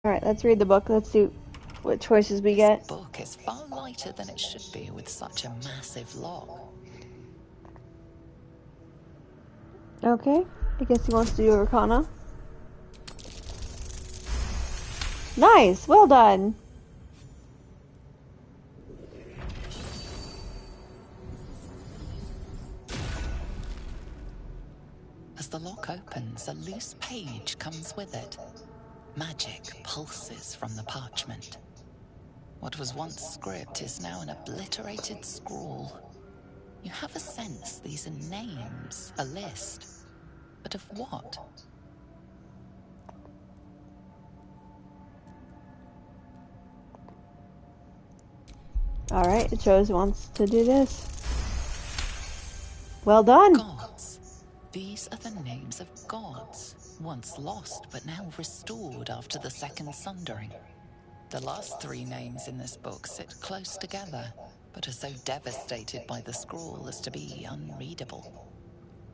Alright, let's read the book. Let's see what choices we get. This book is far lighter than it should be with such a massive lock. Okay, I guess he wants to do Arcana. Nice! Well done! As the lock opens, a loose page comes with it. Magic pulses from the parchment. What was once script is now an obliterated scrawl. You have a sense these are names, a list. But of what? Alright, it shows wants to do this. Well done! Gods. These are the names of gods, once lost but now restored after the second sundering. The last three names in this book sit close together, but are so devastated by the scrawl as to be unreadable.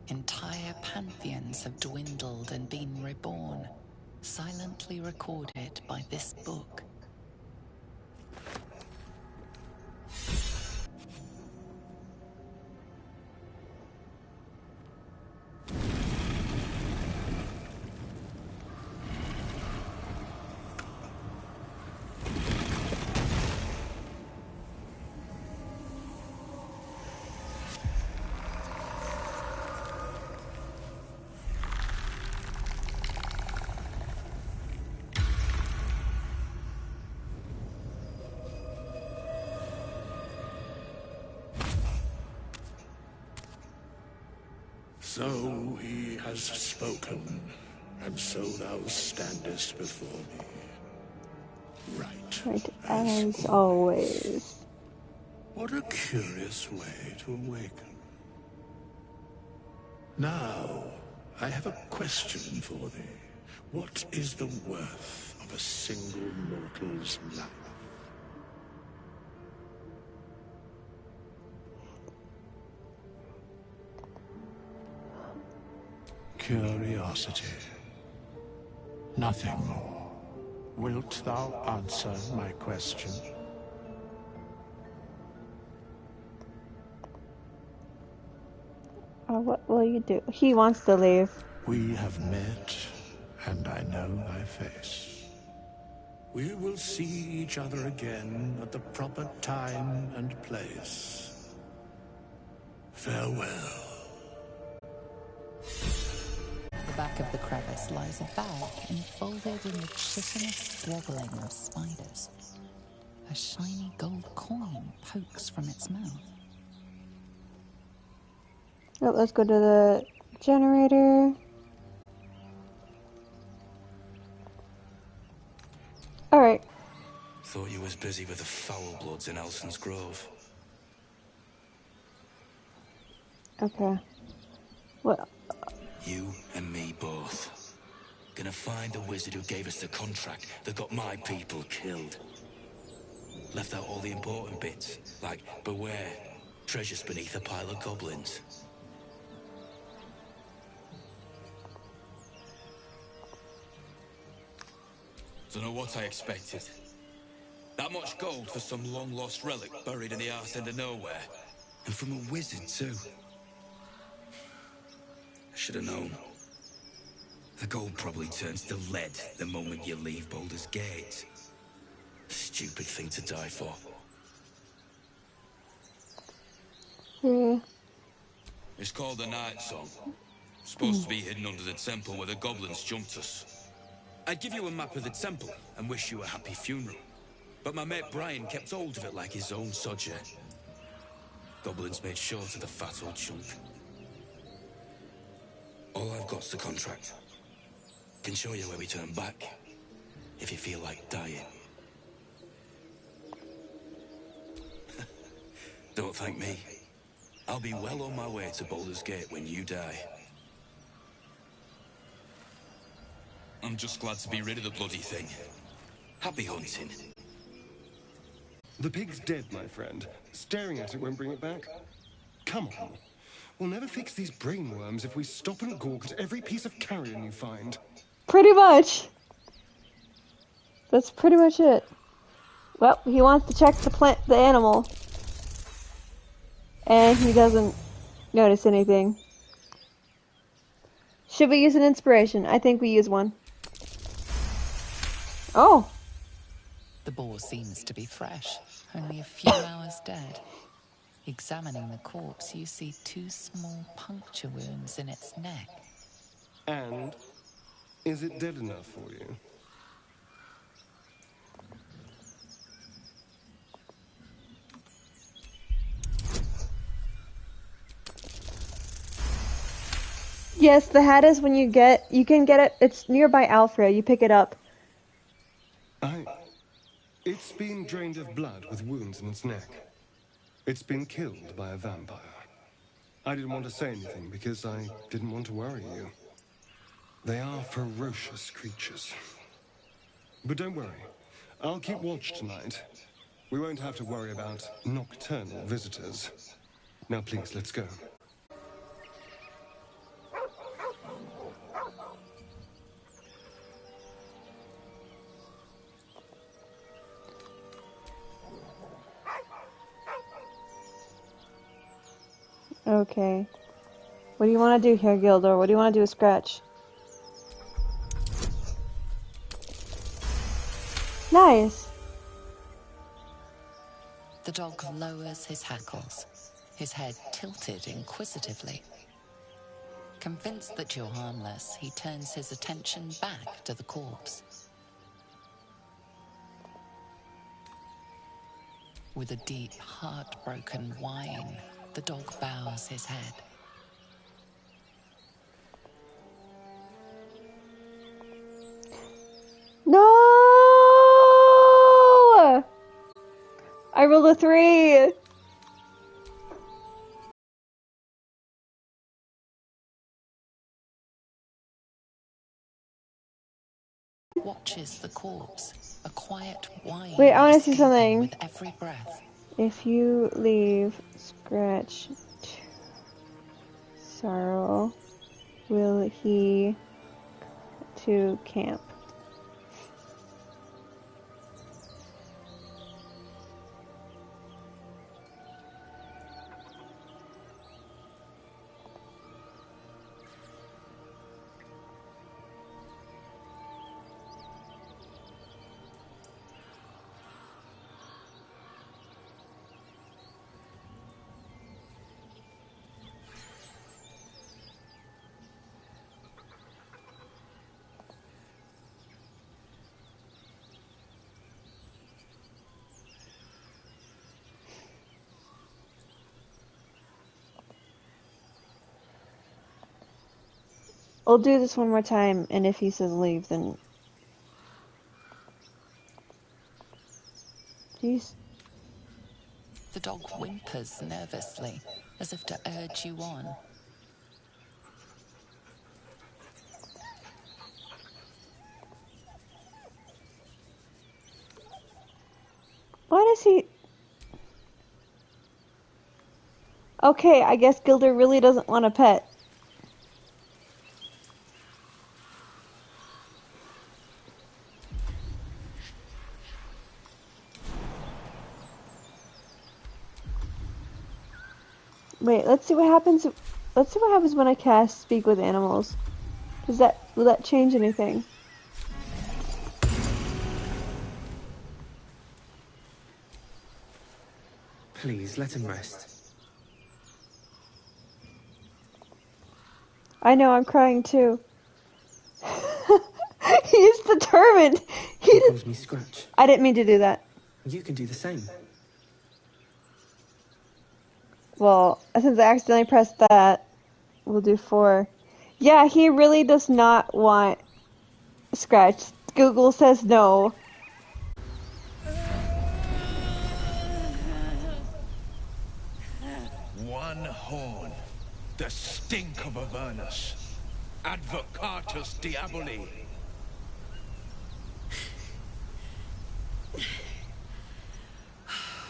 Entire pantheons have dwindled and been reborn, silently recorded by this book. So he has spoken, and so thou standest before me. Right, as always. What a curious way to awaken. Now, I have a question for thee. What is the worth of a single mortal's life? Curiosity. Nothing more. Wilt thou answer my question? What will you do? He wants to leave. We have met, and I know thy face. We will see each other again at the proper time and place. Farewell. At the back of the crevice lies a bag enfolded in the chitinous squabbling of spiders. A shiny gold coin pokes from its mouth. Oh, let's go to the generator. Alright. Thought you was busy with the foul bloods in Elson's Grove. Okay. Well, You and me both. Gonna find the wizard who gave us the contract that got my people killed. Left out all the important bits, like beware, treasures beneath a pile of goblins. Dunno what I expected. That much gold for some long-lost relic buried in the arse end of nowhere. And from a wizard, too. I should have known. The gold probably turns to lead the moment you leave Baldur's Gate. Stupid thing to die for. yeah. It's called the Night Song. Supposed to be hidden under the temple where the goblins jumped us. I'd give you a map of the temple and wish you a happy funeral. But my mate Brian kept hold of it like his own sodger. Goblins made short of the fat old chunk. All I've got's the contract. Can show you where we turn back, if you feel like dying. Don't thank me. I'll be well on my way to Baldur's Gate when you die. I'm just glad to be rid of the bloody thing. Happy hunting. The pig's dead, my friend. Staring at it won't bring it back. Come on. We'll never fix these brainworms if we stop and gawk at every piece of carrion you find. Pretty much. That's pretty much it. Well, he wants to check the animal. And he doesn't notice anything. Should we use an inspiration? I think we use one. Oh! The boar seems to be fresh, only a few hours dead. Examining the corpse, you see 2 small puncture wounds in its neck. And is it dead enough for you? Yes, the hat is when you can get it. It's nearby Alfred. You pick it up. It's been drained of blood with wounds in its neck. It's been killed by a vampire. I didn't want to say anything because I didn't want to worry you. They are ferocious creatures. But don't worry. I'll keep watch tonight. We won't have to worry about nocturnal visitors. Now please, let's go. Okay. What do you want to do here, Gildor? What do you want to do with Scratch? Nice! The dog lowers his hackles, his head tilted inquisitively. Convinced that you're harmless, he turns his attention back to the corpse. With a deep, heartbroken whine, the dog bows his head. No! I rolled a 3! Watches the corpse, a quiet whine Wait, I want to see escaping something. with every breath. If you leave Scratch sorrow, will he to camp? I'll do this one more time, and if he says leave, then... Jeez. The dog whimpers nervously, as if to urge you on. Why does he... Okay, I guess Gilder really doesn't want a pet. Wait, let's see what happens. Let's see what happens when I cast Speak with Animals. Will that change anything? Please, let him rest. I know, I'm crying too. He's determined. He calls me Scratch. I didn't mean to do that. You can do the same. Well, since I accidentally pressed that, we'll do 4. Yeah, he really does not want Scratch. Google says no. One horn, the stink of Avernus. Advocatus Diaboli.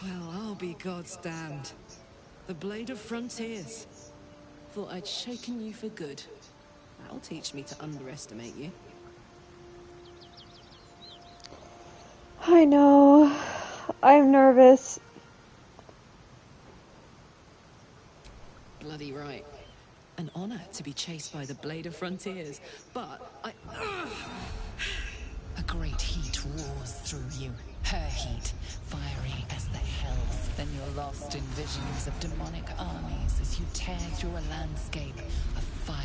Well, I'll be God's damned. The Blade of Frontiers. Thought I'd shaken you for good. That'll teach me to underestimate you. I know. I'm nervous. Bloody right. An honor to be chased by the Blade of Frontiers, but A great heat roars through you. Her heat, fiery as the hells. Then you're lost in visions of demonic armies as you tear through a landscape of fire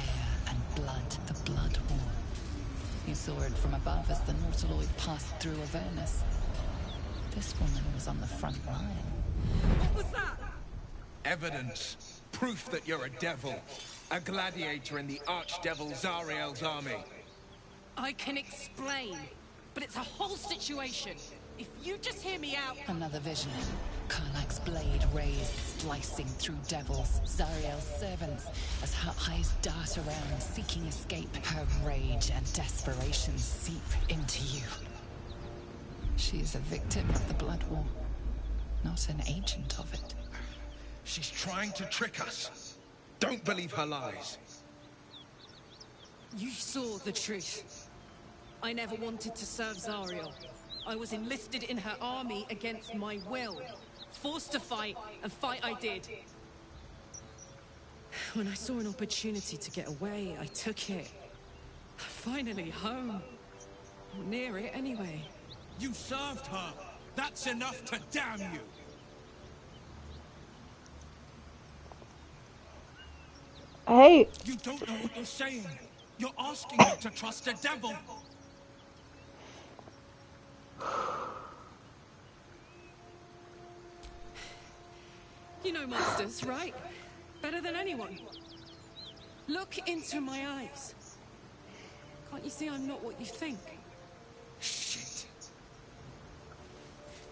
and blood, the Blood War. You saw it from above as the Nautiloid passed through Avernus. This woman was on the front line. What was that? Evidence. Proof that you're a devil. A gladiator in the archdevil Zariel's army. I can explain, but it's a whole situation. If you just hear me out... Another vision. Karlach's blade raised, slicing through devils, Zariel's servants, as her eyes dart around, seeking escape. Her rage and desperation seep into you. She is a victim of the Blood War, not an agent of it. She's trying to trick us. Don't believe her lies. You saw the truth. I never wanted to serve Zariel. I was enlisted in her army against my will. Forced to fight, and fight I did. When I saw an opportunity to get away, I took it. Finally home. Or near it, anyway. You served her. That's enough to damn you. Hey. You don't know what you're saying. You're asking me to trust a devil. You know monsters, right? Better than anyone. Look into my eyes. Can't you see I'm not what you think? Shit.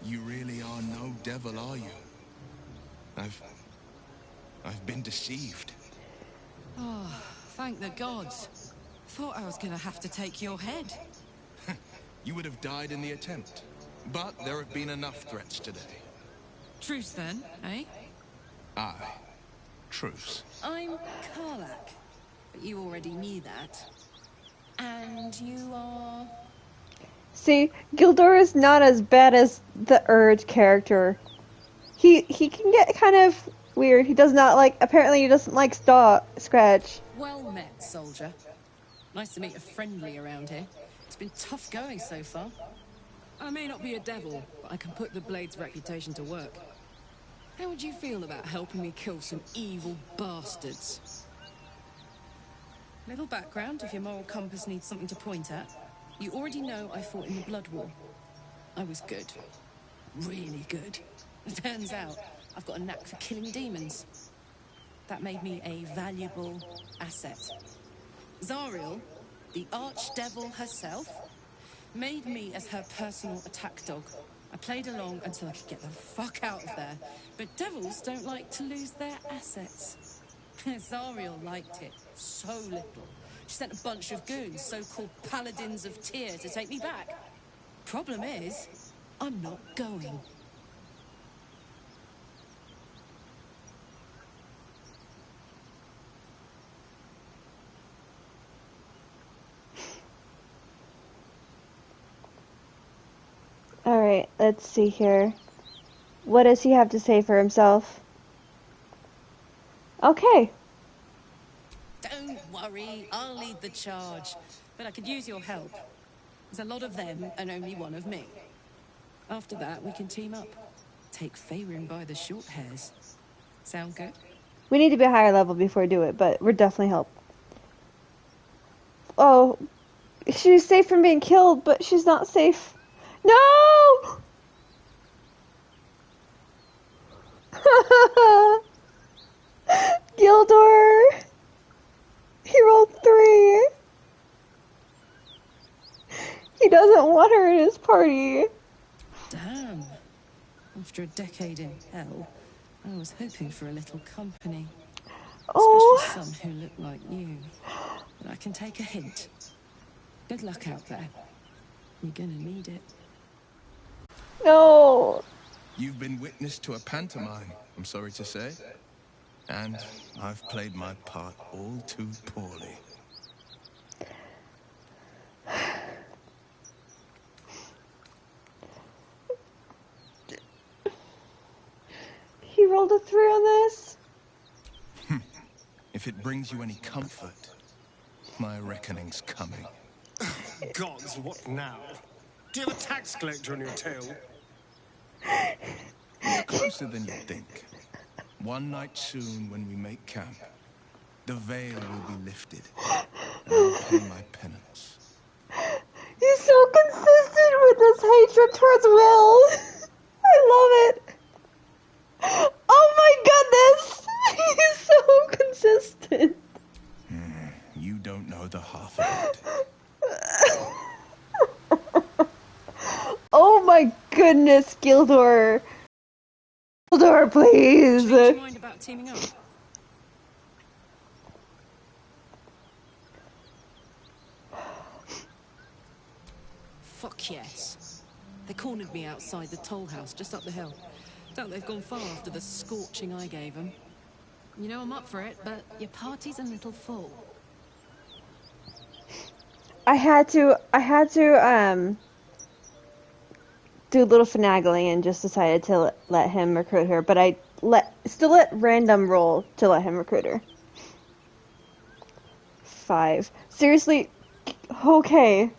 You really are no devil, are you? I've been deceived. Oh, thank the gods. Thought I was gonna have to take your head. You would have died in the attempt. But there have been enough threats today. Truce then, eh? Aye. Truce. I'm Karlach, but you already knew that. And you are... See, Gildur is not as bad as the Urge character. He can get kind of weird. He does not like... Apparently he doesn't like Scratch. Well met, soldier. Nice to meet a friendly around here. It's been tough going so far. I may not be a devil, but I can put the Blade's reputation to work. How would you feel about helping me kill some evil bastards? Little background, if your moral compass needs something to point at. You already know I fought in the Blood War. I was good. Really good. It turns out I've got a knack for killing demons. That made me a valuable asset. Zariel, the archdevil herself, made me as her personal attack dog. I played along until I could get the fuck out of there. But devils don't like to lose their assets. Zariel liked it so little. She sent a bunch of goons, so-called paladins of Tyr, to take me back. Problem is, I'm not going. Alright, let's see here. What does he have to say for himself? Okay. Don't worry, I'll lead the charge. But I could use your help. There's a lot of them and only one of me. After that, we can team up. Take Faerun by the short hairs. Sound good? We need to be a higher level before we do it, but we're definitely help. Oh, she's safe from being killed, but she's not safe. No! Gildur! He rolled 3. He doesn't want her in his party. Damn. After a decade in hell, I was hoping for a little company. Oh. Especially some who look like you. But I can take a hint. Good luck out there. You're gonna need it. No. You've been witness to a pantomime, I'm sorry to say. And I've played my part all too poorly. rolled a 3 on this? If it brings you any comfort, my reckoning's coming. Gods, what now? Do you have a tax collector on your tail? You're closer than you think. One night soon, when we make camp, the veil will be lifted, and I'll pay my penance. He's so consistent with his hatred towards Will. I love it. Oh my goodness! He's so consistent. You don't know the half of it. Oh my goodness, Gildor. Baldur, please! Change your mind about teaming up? Fuck yes. They cornered me outside the toll house just up the hill. Doubt they've gone far after the scorching I gave them. You know I'm up for it, but your party's a little full. I had to, do a little finagling and just decided to let him recruit her, but I still let random roll to let him recruit her. 5. Seriously? Okay.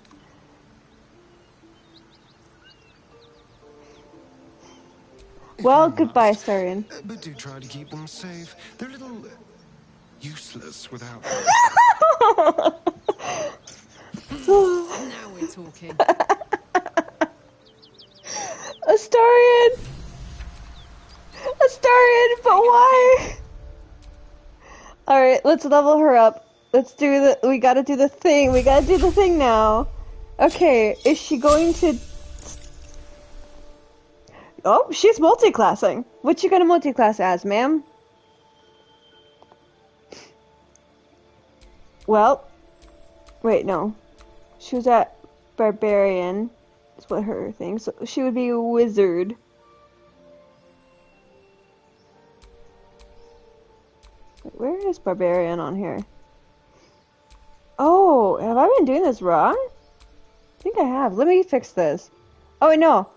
Well, goodbye, Starion. But do try to keep them safe. They're a little useless without Now we're talking. Astarion! Astarion, but why? Alright, let's level her up. We gotta do the thing. We gotta do the thing now. Okay, is she going to... Oh, she's multi-classing. What you gonna multi-class as, ma'am? Well, wait, no. She was at Barbarian. Is what her thing. So she would be a wizard. Wait, where is Barbarian on here? Oh, have I been doing this wrong? I think I have. Let me fix this. Oh, wait, no.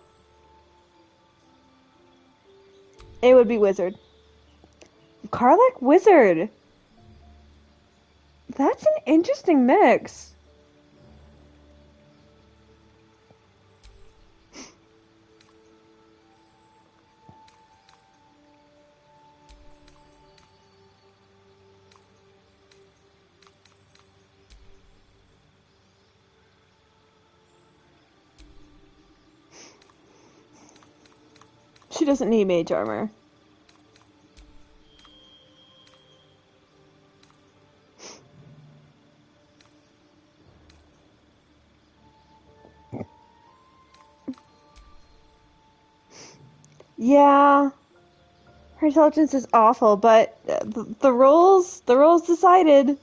It would be wizard. Karlach wizard. That's an interesting mix. She doesn't need mage armor. Yeah, her intelligence is awful, but the rules decided.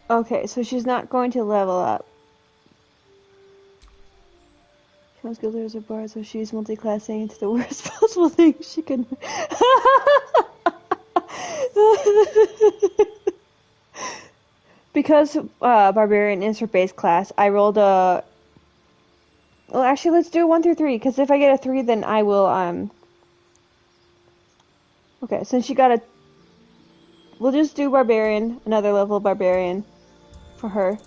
Okay, so she's not going to level up. She wants skills as a bard, so she's multi-classing into the worst possible thing she can. Because Barbarian is her base class, I rolled a... Well, actually, let's do 1 through 3, because if I get a 3, then I will, Okay, since she got a... We'll just do Barbarian, another level Barbarian, for her.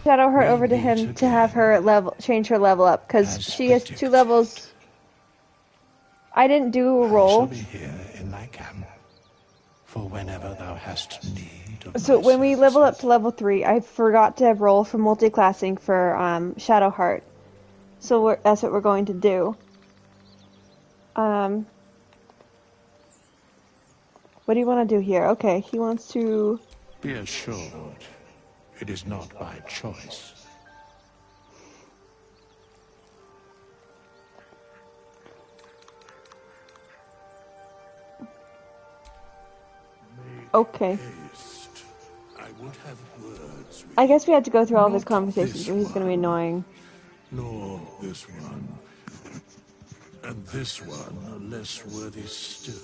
Shadow her over to him to have her change her level up, because she has 2 levels. I didn't do a I shall roll. be here in thy camp, for whenever thou hast need of So my when we level up services. to level 3, I forgot to roll for multi-classing for Shadowheart. So that's what we're going to do. What do you want to do here? Okay, he wants to... Be assured, it is not by choice. Okay. Haste. I would have words with I guess we had to go through all of his not conversations, this or he's going to be one, annoying. nor this one, and this one are less worthy still.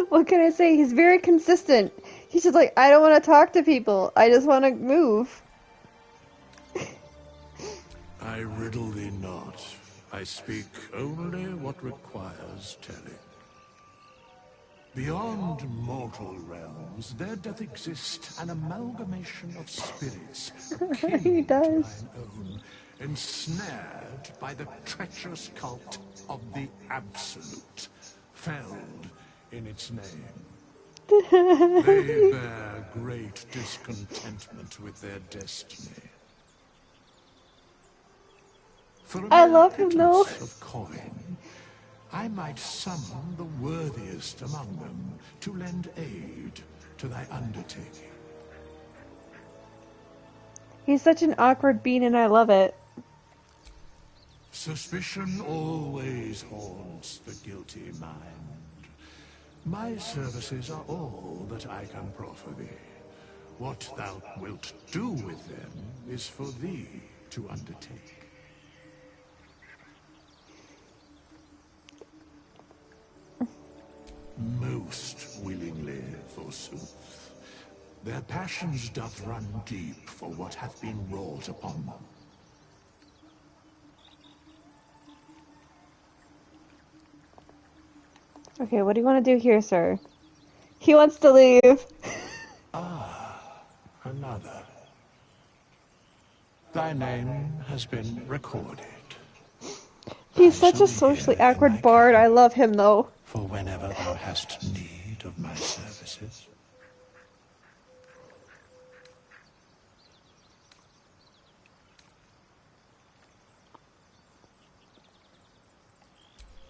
What can I say? He's very consistent. He's just like, I don't want to talk to people. I just want to move. I riddle thee not. I speak only what requires telling. Beyond mortal realms, there doth exist an amalgamation of spirits akin He to does. thine own, ensnared by the treacherous cult of the Absolute, felled in its name. They bear great discontentment with their destiny. For a I mere love him though. pittance of coin, I might summon the worthiest among them to lend aid to thy undertaking. He's such an awkward bean and I love it. Suspicion always haunts the guilty mind. My services are all that I can proffer thee. What thou wilt do with them is for thee to undertake. Most willingly, forsooth. Their passions doth run deep for what hath been wrought upon them. Okay, what do you want to do here, sir? He wants to leave. Another. Thy name has been recorded. He's I such shall a be socially here in thy awkward bard. camp, I love him though. for whenever thou hast need of my services.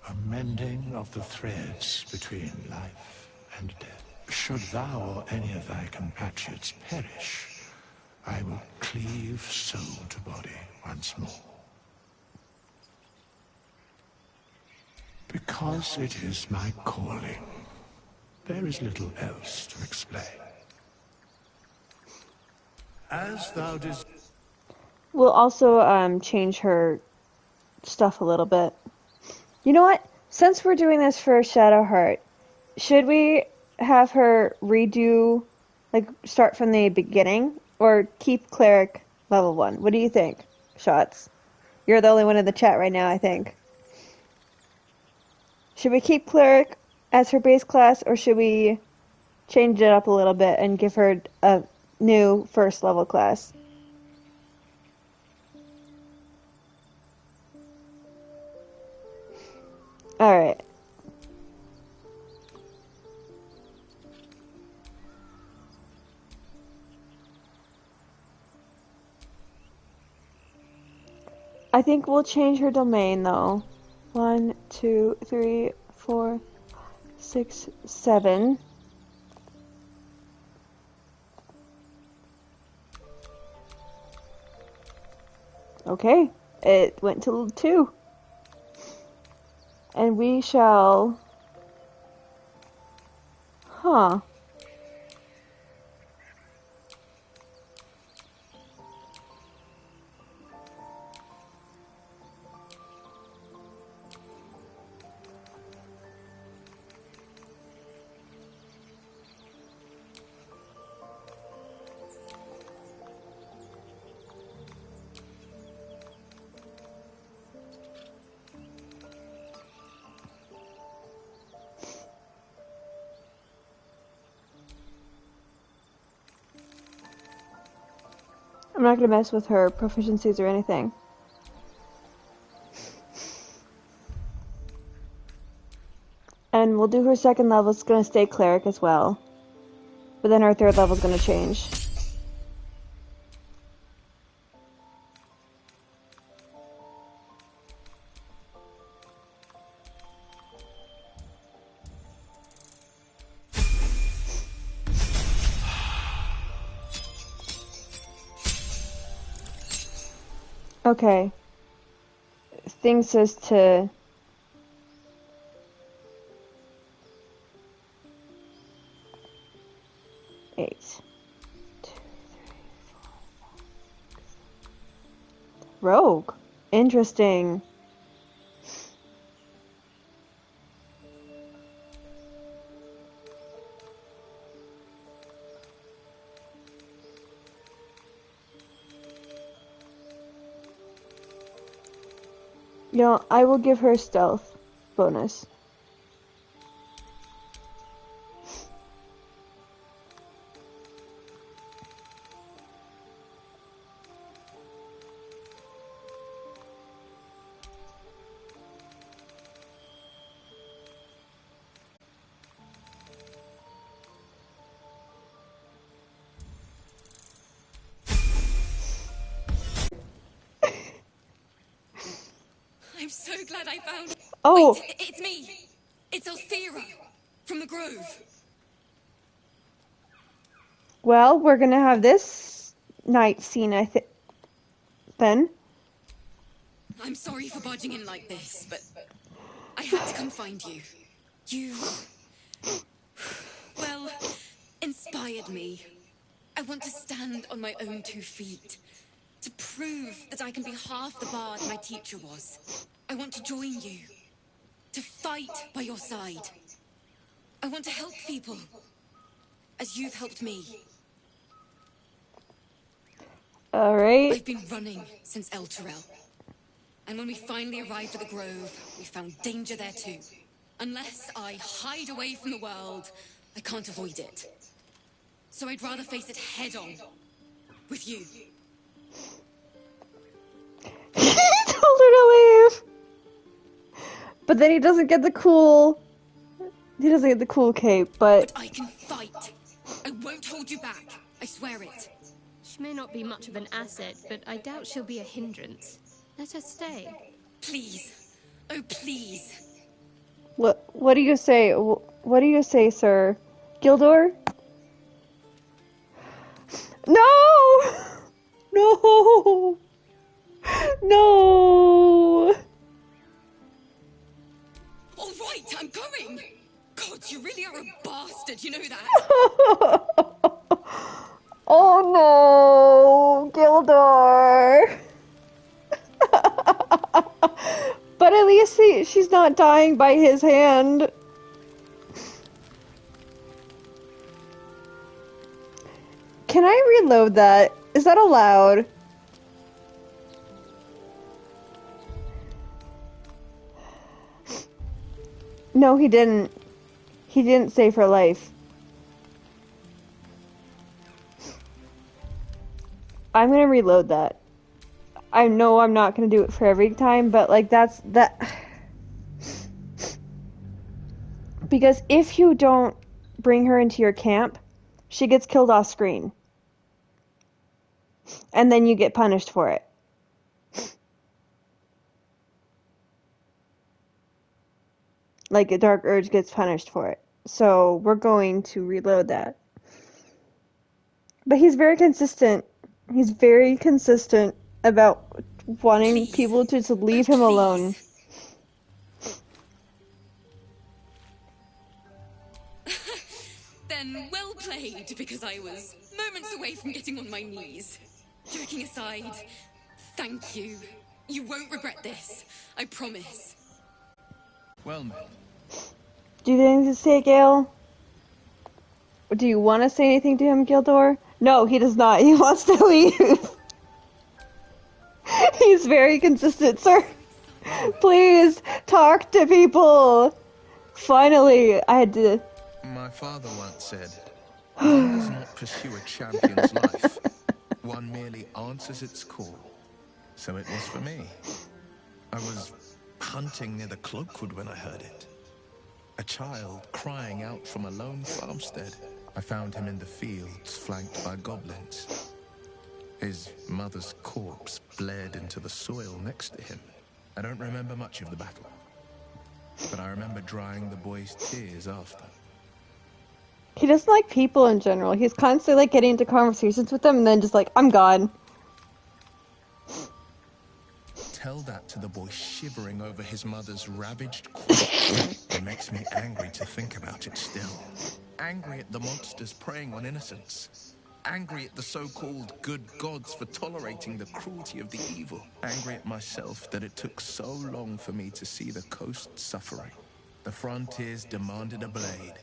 A mending of the threads between life and death. Should thou or any of thy compatriots perish, I will cleave soul to body once more. Because it is my calling. There is little else to explain. As thou desires. We'll also change her stuff a little bit. You know what? Since we're doing this for Shadowheart, should we have her redo, like, start from the beginning? Or keep Cleric level 1? What do you think, Shots? You're the only one in the chat right now, I think. Should we keep Cleric as her base class, or should we change it up a little bit and give her a new first level class? Alright. I think we'll change her domain though. 1, 2, 3, 4, 6, 7. Okay, it went to 2. And we shall... Huh. I'm not gonna mess with her proficiencies or anything. then we'll do her second level. It's gonna stay cleric as well. But then her third level is gonna change. Okay. Thing says to... Eight. 2, 3, 4, 5, 6. Rogue. Interesting. You know, I will give her stealth bonus. I'm so glad I found... Oh! Wait, it's me! It's Althera, from the Grove. Well, we're gonna have this night scene, I think. Then. I'm sorry for barging in like this, but I had to come find you. You... well, inspired me. I want to stand on my own 2 feet. To prove that I can be half the bard my teacher was. I want to join you. To fight by your side. I want to help people. As you've helped me. Alright. I've been running since El Terrell. And when we finally arrived at the Grove, we found danger there too. Unless I hide away from the world, I can't avoid it. So I'd rather face it head on. With you. He told her to leave! But then he doesn't get the cool... He doesn't get the cool cape, But I can fight. I won't hold you back. I swear it. She may not be much of an asset, but I doubt she'll be a hindrance. Let her stay. Please. Oh, please. What do you say? What do you say, sir? Gildor? No! No! No! All right, I'm going. God, you really are a bastard, you know that? Oh no, Gildor! But at least she's not dying by his hand. Can I reload that? Is that allowed? No, he didn't. He didn't save her life. I'm gonna reload that. I know I'm not gonna do it for every time, but like that's that. Because if you don't bring her into your camp, she gets killed off screen. And then you get punished for it. Like a Dark Urge gets punished for it. So we're going to reload that. But he's very consistent. He's very consistent about wanting people to just leave him alone. Then well played, because I was moments away from getting on my knees. Joking aside, thank you. You won't regret this. I promise. Well met. Do you have anything to say, Gale? Or do you want to say anything to him, Gildor? No, he does not. He wants to leave. He's very consistent, sir. Please, talk to people. Finally, I had to... My father once said, one does not pursue a champion's life. One merely answers its call. So it was for me. I was hunting near the Cloakwood when I heard it. A child crying out from a lone farmstead. I found him in the fields, flanked by goblins. His mother's corpse bled into the soil next to him. I don't remember much of the battle, but I remember drying the boy's tears after. He doesn't like people in general. He's constantly like getting into conversations with them and then just like, I'm gone. Tell that to the boy shivering over his mother's ravaged corpse. It makes me angry to think about it still. Angry at the monsters preying on innocents. Angry at the so-called good gods for tolerating the cruelty of the evil. Angry at myself that it took so long for me to see the coast suffering. The frontiers demanded a blade,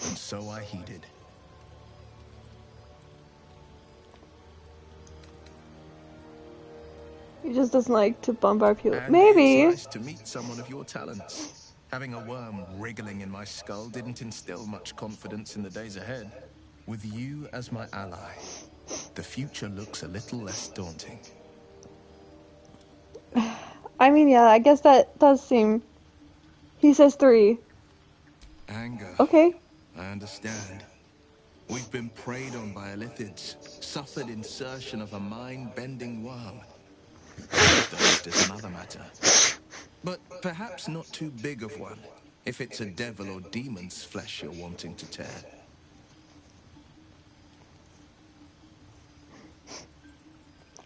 and so I heeded. He just doesn't like to bombard people. And Maybe. it's nice to meet someone of your talents. Having a worm wriggling in my skull didn't instill much confidence in the days ahead. With you as my ally, the future looks a little less daunting. I mean, yeah, I guess that does seem... He says 3. Anger. Okay. I understand. We've been preyed on by elithids, suffered insertion of a mind-bending worm. Thirst is another matter. But perhaps not too big of one, if it's a devil or demon's flesh you're wanting to tear.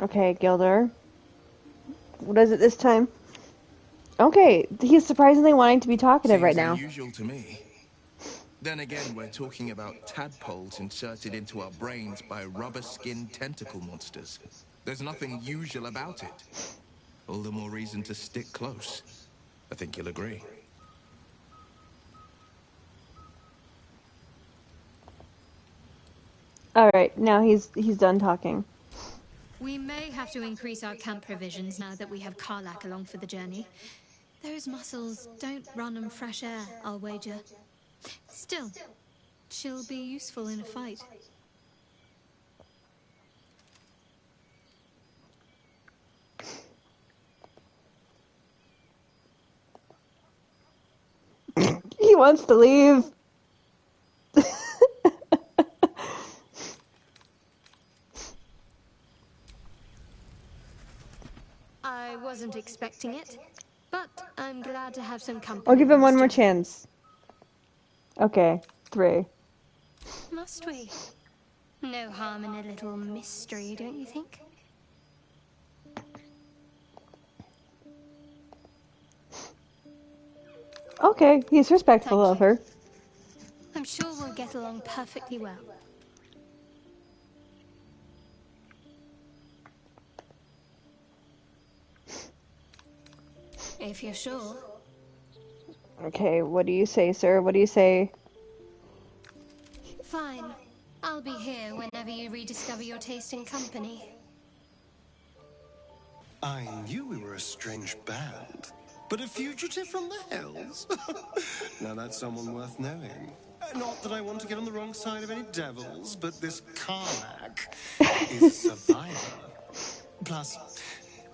Okay, Gilder. What is it this time? Okay, he's surprisingly wanting to be talkative right now. Seems unusual to me. Then again, we're talking about tadpoles inserted into our brains by rubber-skinned tentacle monsters. There's nothing usual about it. All the more reason to stick close. I think you'll agree. Alright, now he's done talking. We may have to increase our camp provisions now that we have Karlak along for the journey. Those muscles don't run on fresh air, I'll wager. Still, she'll be useful in a fight. He wants to leave. I wasn't expecting it, but I'm glad to have some company. I'll give him one more Mr. chance. Okay, 3. Must we? No harm in a little mystery, don't you think? Okay, he's respectful of her. I'm sure we'll get along perfectly well. If you're sure. Okay, what do you say, sir? What do you say? Fine. I'll be here whenever you rediscover your taste in company. I knew we were a strange band, but a fugitive from the hills? Now that's someone worth knowing. Not that I want to get on the wrong side of any devils, but this Karlak is a survivor. Plus,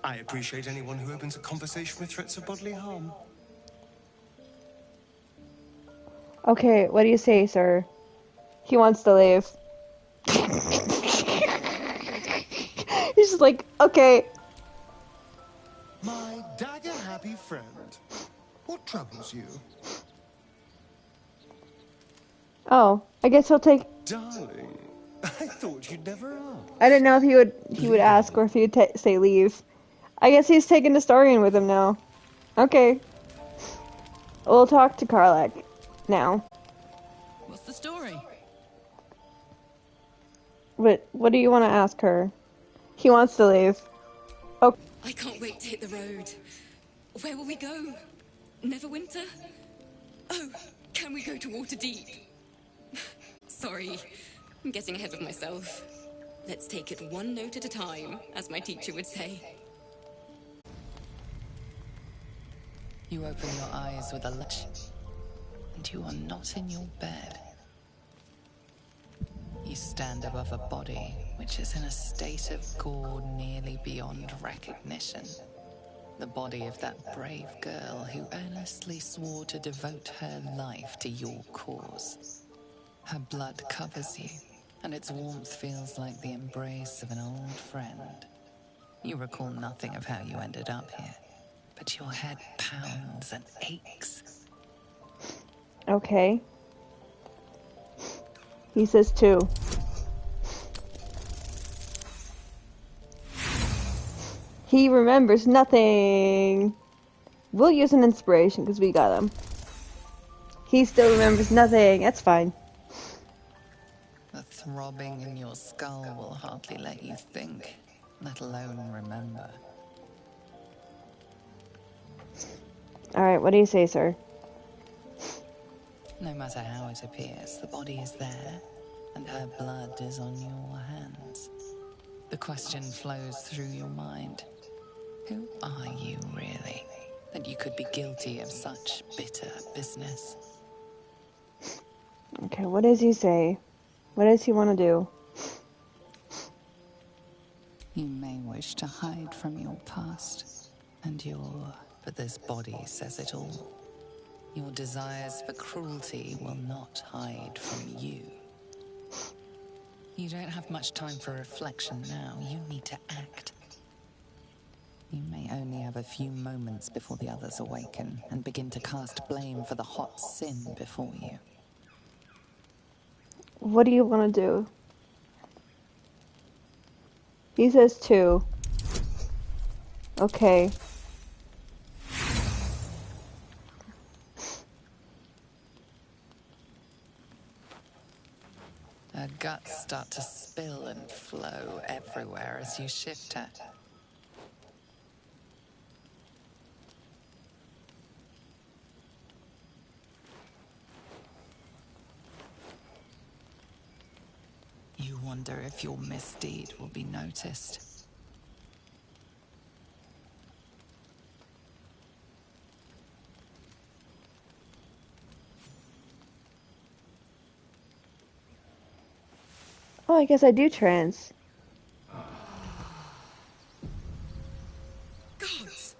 I appreciate anyone who opens a conversation with threats of bodily harm. Okay, what do you say, sir? He wants to leave. He's just like, okay. My dagger-happy friend, what troubles you? Oh, I guess he'll take... Darling, I thought you'd never ask. I didn't know if he would ask or if he would say leave. I guess he's taking Astarion with him now. Okay. We'll talk to Karlak now. What's the story? What do you want to ask her? He wants to leave. Oh. I can't wait to hit the road. Where will we go? Neverwinter? Oh, can we go to Waterdeep? Sorry, I'm getting ahead of myself. Let's take it one note at a time, as my teacher would say. You open your eyes with a latch, and you are not in your bed. You stand above a body which is in a state of gore nearly beyond recognition. The body of that brave girl who earnestly swore to devote her life to your cause. Her blood covers you, and its warmth feels like the embrace of an old friend. You recall nothing of how you ended up here, but your head pounds and aches. Okay. He says 2. He remembers nothing. We'll use an inspiration because we got him. He still remembers nothing. That's fine. The throbbing in your skull will hardly let you think, let alone remember. Alright, what do you say, sir? No matter how it appears, the body is there, and her blood is on your hands. The question flows through your mind. Who are you, really, that you could be guilty of such bitter business? Okay, what does he say? What does he want to do? You may wish to hide from your past and but this body says it all. Your desires for cruelty will not hide from you. You don't have much time for reflection now. You need to act. You may only have a few moments before the others awaken and begin to cast blame for the hot sin before you. What do you want to do? He says 2. Okay. Her guts start to spill and flow everywhere as you shift her. You wonder if your misdeed will be noticed. Oh, I guess I do trans. Gods!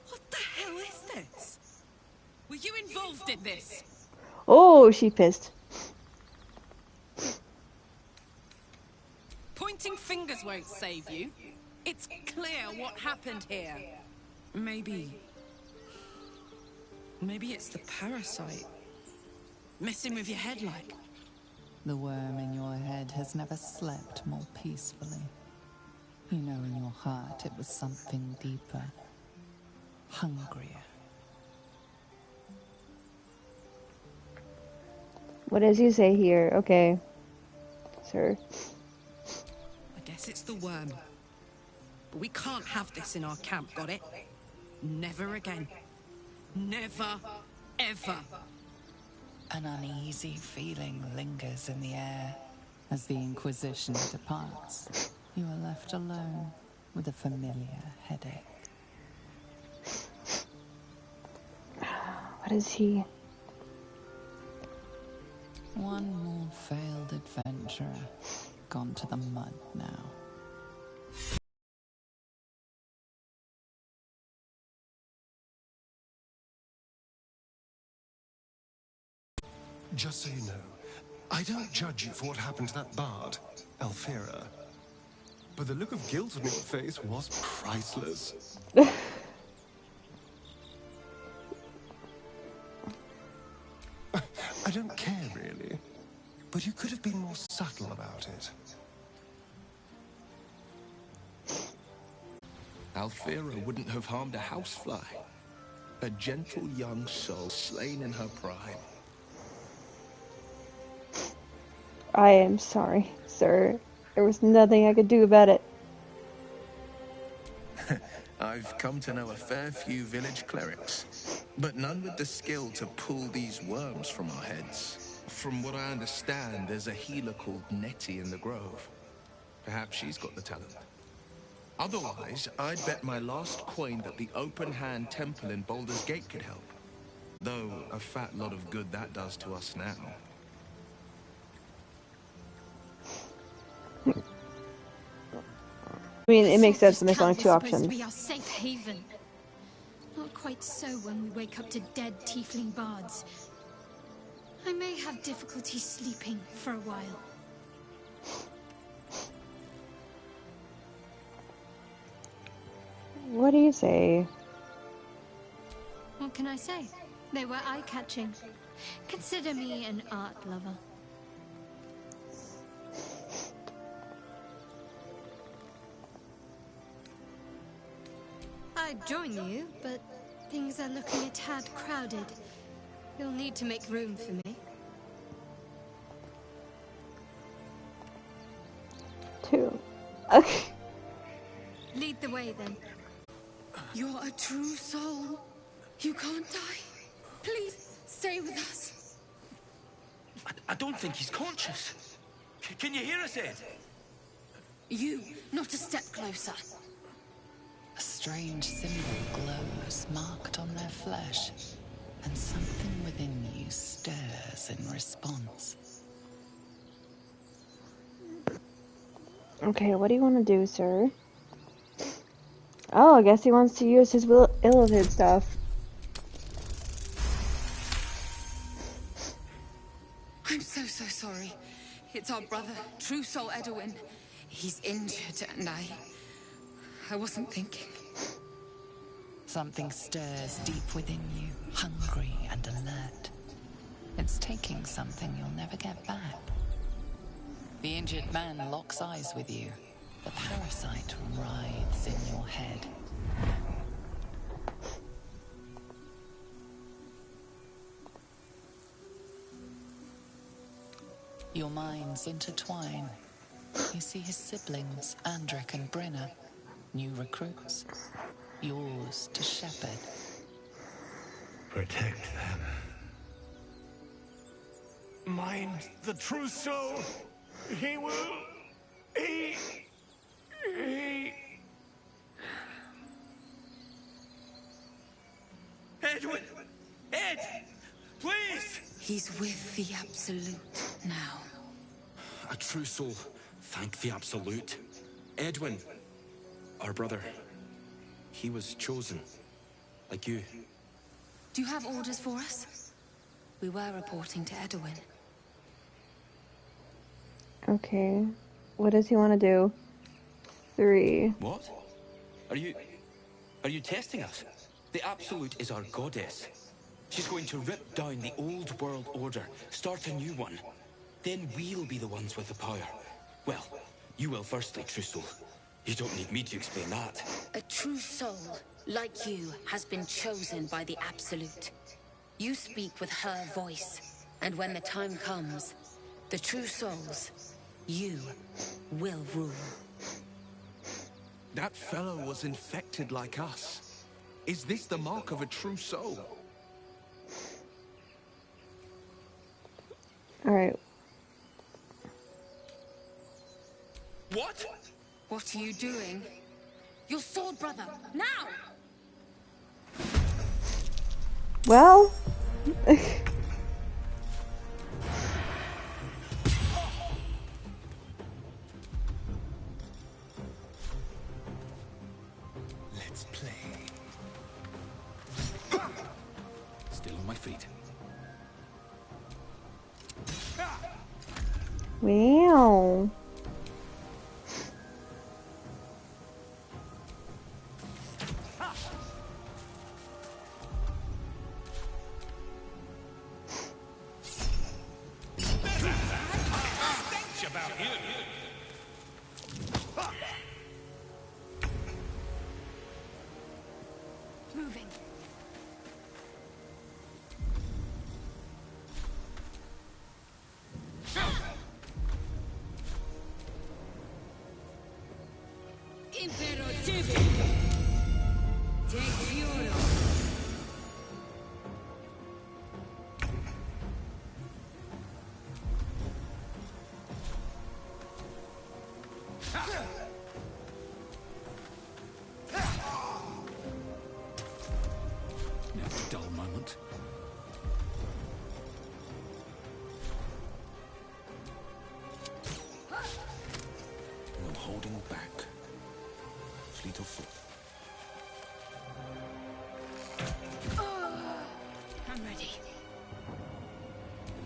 What the hell is this? Were you involved in this? Oh, she pissed. Pointing fingers won't save you. It's clear what happened here. Maybe it's the parasite. Messing with your head like. The worm in your head has never slept more peacefully. You know in your heart it was something deeper, hungrier. What does he say here? Okay. Sir. I guess it's the worm. But we can't have this in our camp, got it? Never again. Never, ever. An uneasy feeling lingers in the air. As the Inquisition departs, you are left alone with a familiar headache. What is he? One more failed adventurer, gone to the mud now. Just so you know, I don't judge you for what happened to that bard, Alfira. But the look of guilt on your face was priceless. I don't care, really. But you could have been more subtle about it. Alfira wouldn't have harmed a housefly. A gentle young soul slain in her prime. I am sorry, sir. There was nothing I could do about it. I've come to know a fair few village clerics, but none with the skill to pull these worms from our heads. From what I understand, there's a healer called Nettie in the Grove. Perhaps she's got the talent. Otherwise, I'd bet my last coin that the Open Hand Temple in Baldur's Gate could help. Though a fat lot of good that does to us now. I mean, it makes sense Salter's when there's only camp two was supposed to options. be our safe haven. Not quite so when we wake up to dead tiefling bards. I may have difficulty sleeping for a while. What do you say? What can I say? They were eye-catching. Consider me an art lover. I'd join you, but things are looking a tad crowded. You'll need to make room for me. 2. Okay. Lead the way, then. You're a true soul. You can't die. Please, stay with us. I don't think he's conscious. Can you hear us, Ed? You, not a step closer. A strange symbol glows, marked on their flesh, and something within you stirs in response. Okay, what do you want to do, sir? Oh, I guess he wants to use his Illithid stuff. I'm so sorry. It's our brother, True Soul Edwin. He's injured and I wasn't thinking. Something stirs deep within you, hungry and alert. It's taking something you'll never get back. The injured man locks eyes with you. The parasite writhes in your head. Your minds intertwine. You see his siblings, Andric and Brenna, new recruits, yours to shepherd. Protect them. Mind the true soul. He will... He... Edwin! Ed! Please! He's with the Absolute now. A true soul. Thank the Absolute. Edwin, our brother, he was chosen. Like you. Do you have orders for us? We were reporting to Edwin. Okay. What does he want to do? 3. What? Are you testing us? The Absolute is our goddess. She's going to rip down the old world order, start a new one. Then we'll be the ones with the power. Well, you will firstly, True Soul. You don't need me to explain that. A true soul, like you, has been chosen by the Absolute. You speak with her voice, and when the time comes, the true souls, you will rule. That fellow was infected like us. Is this the mark of a true soul? Alright. What? What are you doing? Your sword, brother, now! Well... Let's play. Still on my feet. Wow. Moving. Never a dull moment. No holding back. fleet of foot. I'm ready.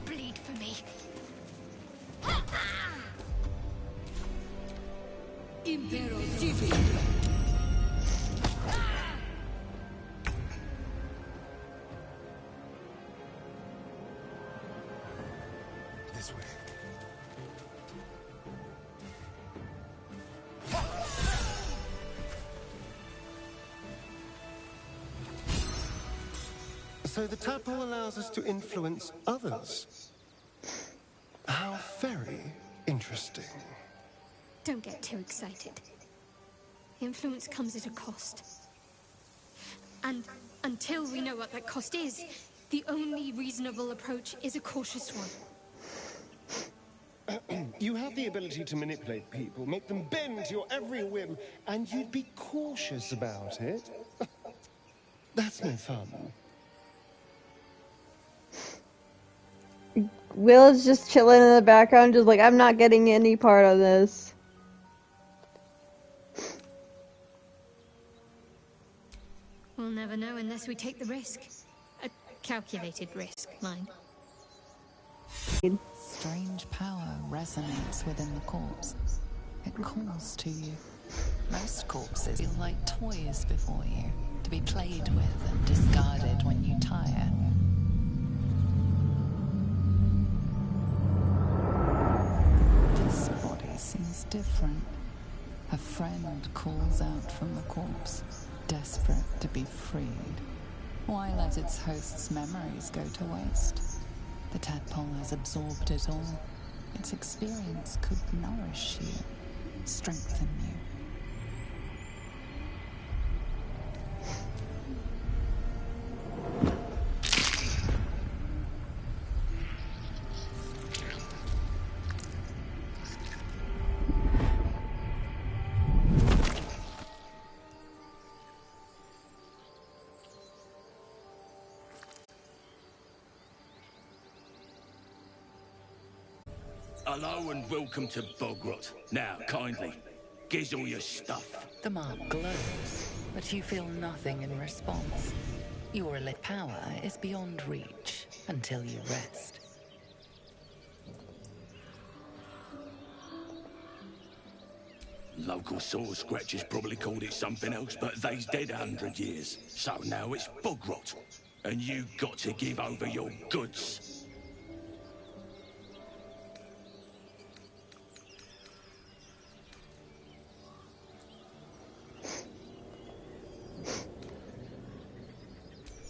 Bleed for me. Impero Divi. This way. So the tadpole allows us to influence others. How very interesting. Don't get too excited. Influence comes at a cost. And until we know what that cost is, the only reasonable approach is a cautious one. You have the ability to manipulate people, make them bend to your every whim, and you'd be cautious about it. That's no fun. Will's just chilling in the background, just like, I'm not getting any part of this. We'll never know unless we take the risk. A calculated risk, mind. Strange power resonates within the corpse. It calls to you. Most corpses feel like toys before you, to be played with and discarded when you tire. This body seems different. A friend calls out from the corpse, desperate to be freed. Why let its host's memories go to waste? The tadpole has absorbed it all. Its experience could nourish you, strengthen you. Hello and welcome to Bogrot. Now, kindly, giz all your stuff. The mark glows, but you feel nothing in response. Your lit power is beyond reach until you rest. Local sword scratchers probably called it something else, but they's dead 100 years. So now it's Bogrot. And you got to give over your goods.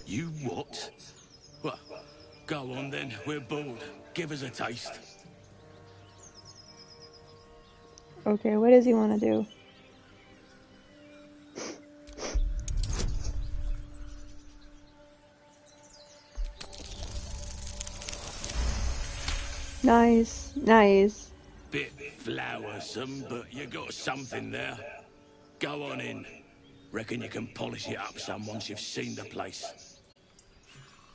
You what? Well, go on then, we're bored. Give us a taste. Okay, what does he want to do? Nice, nice. Bit floursome, but you got something there. Go on in. Reckon you can polish it up some once you've seen the place.